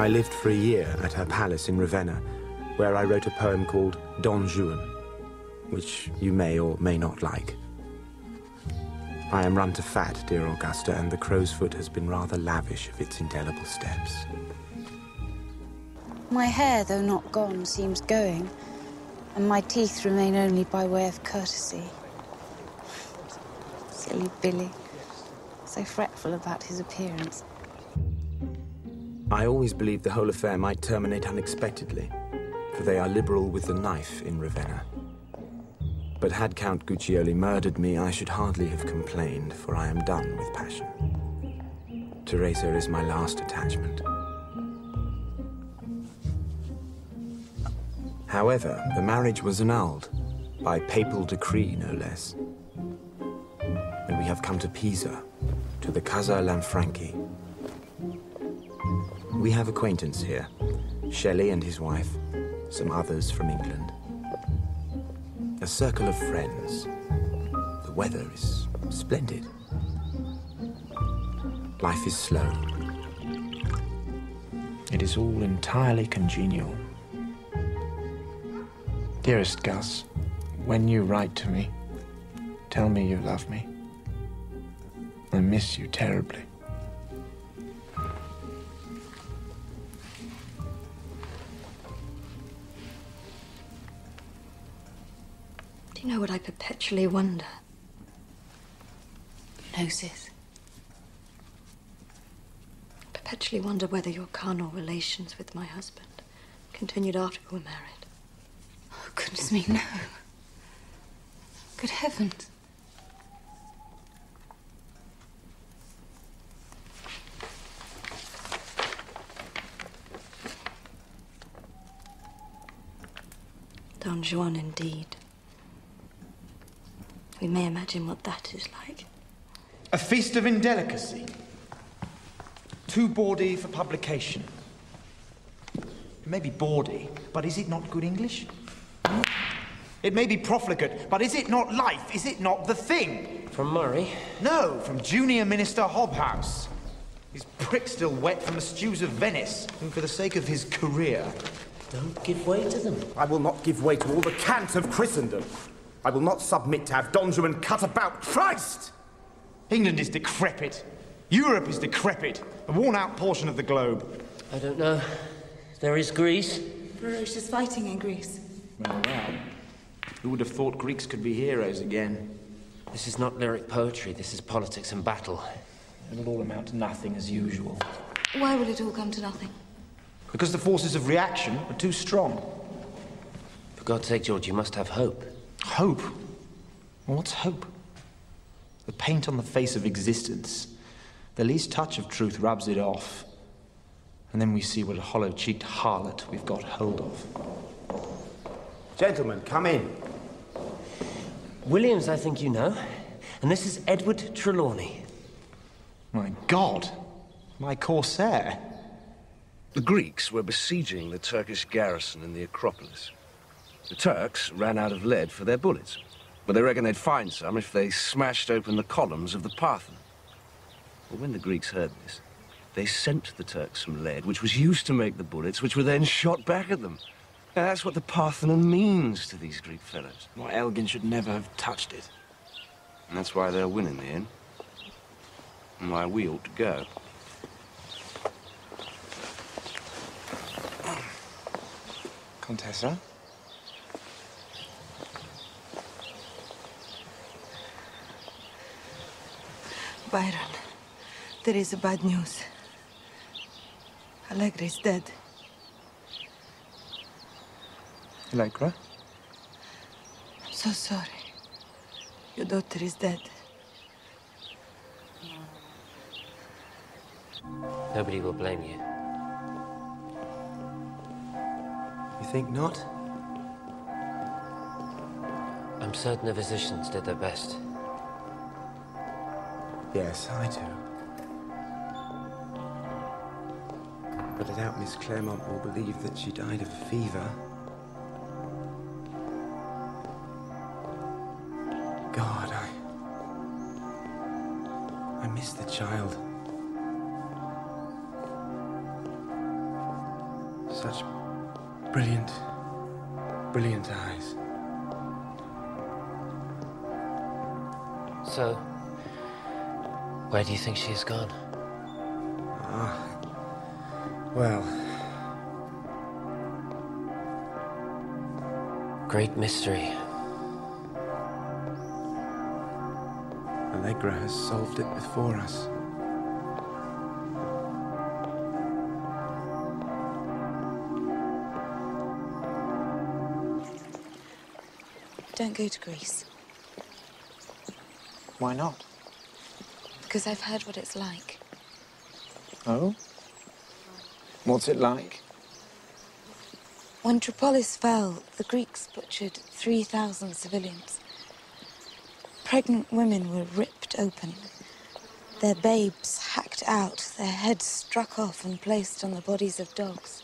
I lived for a year at her palace in Ravenna, where I wrote a poem called Don Juan, which you may or may not like. I am run to fat, dear Augusta, and the crow's foot has been rather lavish of its indelible steps. My hair, though not gone, seems going, and my teeth remain only by way of courtesy. Silly Billy, so fretful about his appearance. I always believed the whole affair might terminate unexpectedly, for they are liberal with the knife in Ravenna. But had Count Guccioli murdered me, I should hardly have complained, for I am done with passion. Teresa is my last attachment. However, the marriage was annulled, by papal decree, no less. And we have come to Pisa, to the Casa Lanfranchi. We have acquaintance here, Shelley and his wife, some others from England. A circle of friends. The weather is splendid. Life is slow. It is all entirely congenial. Dearest Gus, when you write to me, tell me you love me. I miss you terribly. Do you know what I perpetually wonder? No, sis. I perpetually wonder whether your carnal relations with my husband continued after we were married. Oh, goodness me, no. Good heavens. Don Juan, indeed. We may imagine what that is like. A feast of indelicacy. Too bawdy for publication. It may be bawdy, but is it not good English? It may be profligate, but is it not life? Is it not the thing? From Murray? No, from Junior Minister Hobhouse. His prick still wet from the stews of Venice, and for the sake of his career. Don't give way to them. I will not give way to all the cant of Christendom. I will not submit to have Don Juan cut about. Christ! England is decrepit. Europe is decrepit. A worn-out portion of the globe. I don't know. There is Greece. Ferocious fighting in Greece. Well. Who would have thought Greeks could be heroes again? This is not lyric poetry. This is politics and battle. It'll all amount to nothing as usual. Why will it all come to nothing? Because the forces of reaction are too strong. For God's sake, George, you must have hope. Hope? Well, what's hope? The paint on the face of existence. The least touch of truth rubs it off. And then we see what a hollow-cheeked harlot we've got hold of. Gentlemen, come in. Williams, I think you know. And this is Edward Trelawney. My God! My Corsair! The Greeks were besieging the Turkish garrison in the Acropolis. The Turks ran out of lead for their bullets, but they reckoned they'd find some if they smashed open the columns of the Parthenon. Well, when the Greeks heard this, they sent the Turks some lead, which was used to make the bullets, which were then shot back at them. Now, that's what the Parthenon means to these Greek fellows. Why, Elgin should never have touched it. And that's why they'll win in the end. And why we ought to go. Contessa? Byron, there is bad news. Allegra is dead. Allegra? I'm so sorry. Your daughter is dead. Nobody will blame you. You think not? I'm certain the physicians did their best. Yes, I do. But I doubt Miss Claremont will believe that she died of a fever. God, I miss the child. Such brilliant, brilliant eyes. So, where do you think she has gone? Well... Great mystery. Allegra has solved it before us. Don't go to Greece. Why not? Because I've heard what it's like. Oh? What's it like? When Tripolis fell, the Greeks butchered 3,000 civilians. Pregnant women were ripped open, their babes hacked out, their heads struck off and placed on the bodies of dogs.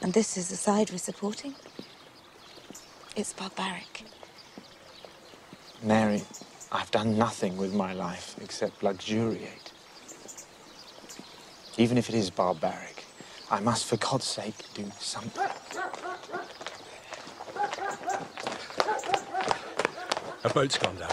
And this is the side we're supporting? It's barbaric. Mary, I've done nothing with my life except luxuriate. Even if it is barbaric, I must, for God's sake, do something. A boat's gone down.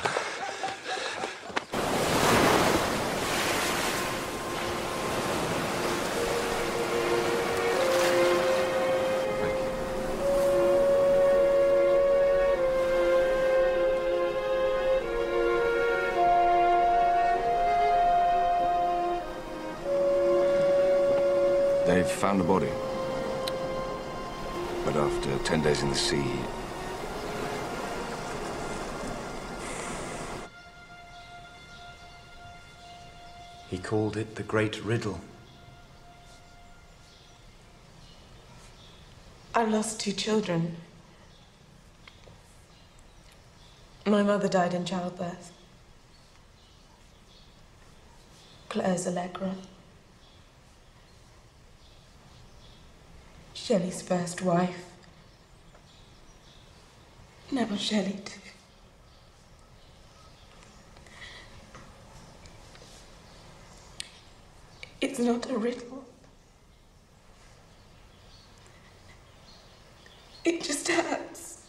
They've found the body. But after 10 days in the sea... He called it the Great Riddle. I lost 2 children. My mother died in childbirth. Claire's Allegra. Shelley's first wife. Now Shelley too. It's not a riddle. It just hurts.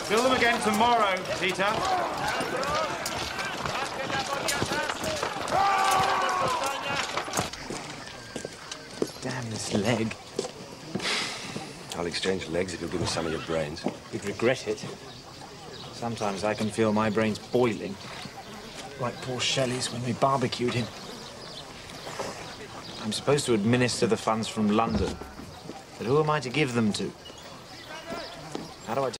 Fill them again tomorrow, Peter. Damn this leg. I'll exchange legs if you'll give me some of your brains. You'd regret it. Sometimes I can feel my brains boiling. Like poor Shelley's when we barbecued him. I'm supposed to administer the funds from London. But who am I to give them to? How do I